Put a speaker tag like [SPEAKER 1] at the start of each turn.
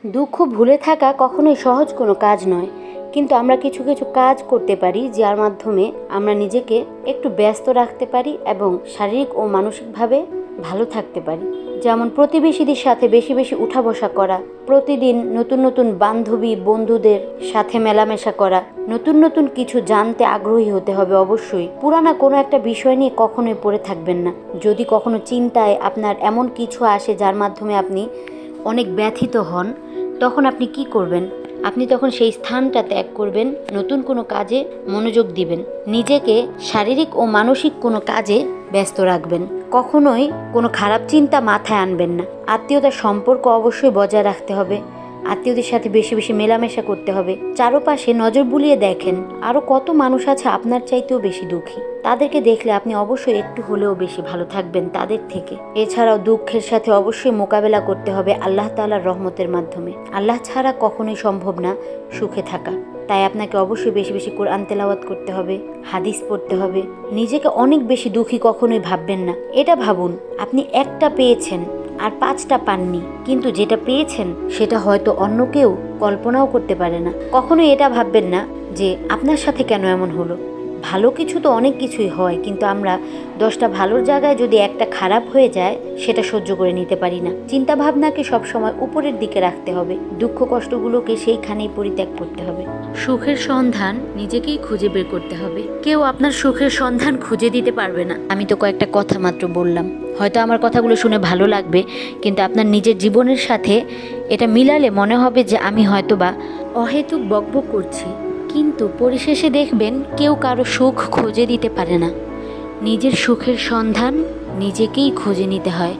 [SPEAKER 1] দুঃখ ভুলে থাকা কখনোই সহজ কোনো কাজ নয়, কিন্তু আমরা কিছু কিছু কাজ করতে পারি যার মাধ্যমে আমরা নিজেকে একটু ব্যস্ত রাখতে পারি এবং শারীরিক ও মানসিকভাবে ভালো থাকতে পারি। যেমন প্রতিবেশীদের সাথে বেশি বেশি উঠা বসা করা, প্রতিদিন নতুন নতুন বান্ধবী বন্ধুদের সাথে মেলামেশা করা, নতুন নতুন কিছু জানতে আগ্রহী হতে হবে। অবশ্যই পুরানা কোনো একটা বিষয় নিয়ে কখনোই পড়ে থাকবেন না। যদি কখনো চিন্তায় আপনার এমন কিছু আসে যার মাধ্যমে আপনি অনেক ব্যথিত হন, তখন আপনি কি করবেন? আপনি তখন সেই স্থানটা ত্যাগ করবেন, নতুন কোনো কাজে মনোযোগ দিবেন, নিজেকে শারীরিক ও মানসিক কোনো কাজে ব্যস্ত রাখবেন। কখনোই কোনো খারাপ চিন্তা মাথায় আনবেন না। আত্মীয়তার সম্পর্ক অবশ্যই বজায় রাখতে হবে। আত্মীয়দের সাথে বেশি বেশি মেলামেশা করতে হবে। চারপাশে নজর বুলিয়ে দেখেন, আরও কত মানুষ আছে আপনার চাইতেও বেশি দুঃখী। তাদেরকে দেখলে আপনি অবশ্যই একটু হলেও বেশি ভালো থাকবেন তাদের থেকে। এছাড়াও দুঃখের সাথে অবশ্যই মোকাবেলা করতে হবে আল্লাহ তাআলার রহমতের মাধ্যমে। আল্লাহ ছাড়া কখনোই সম্ভব না সুখে থাকা। তাই আপনাকে অবশ্যই বেশি বেশি কোরআন তেলাওয়াত করতে হবে, হাদিস পড়তে হবে। নিজেকে অনেক বেশি দুঃখী কখনোই ভাববেন না। এটা ভাবুন, আপনি একটা পেয়েছেন আর 5টা পাননি, কিন্তু যেটা পেয়েছেন সেটা হয়তো অন্য কেউ কল্পনাও করতে পারে না। কখনোই এটা ভাববেন না যে আপনার সাথে কেন এমন হলো। ভালো কিছু তো অনেক কিছুই হয়, কিন্তু আমরা 10টা ভালোর জায়গায় যদি একটা খারাপ হয়ে যায় সেটা সহ্য করে নিতে পারি না। চিন্তা ভাবনাকে সবসময় উপরের দিকে রাখতে হবে, দুঃখ কষ্টগুলোকে সেইখানেই পরিত্যাগ করতে হবে। সুখের সন্ধান নিজেকেই খুঁজে বের করতে হবে, কেউ আপনার সুখের সন্ধান খুঁজে দিতে পারবে না। আমি তো কয়েকটা কথা মাত্র বললাম, হয়তো আমার কথাগুলো শুনে ভালো লাগবে, কিন্তু আপনার নিজের জীবনের সাথে এটা মিলালে মনে হবে যে আমি হয়তোবা অহেতুক বকবক করছি, কিন্তু পরিশেষে দেখবেন কেউ কারো সুখ খুঁজে দিতে পারে না। নিজের সুখের সন্ধান নিজেকেই খুঁজে নিতে হয়।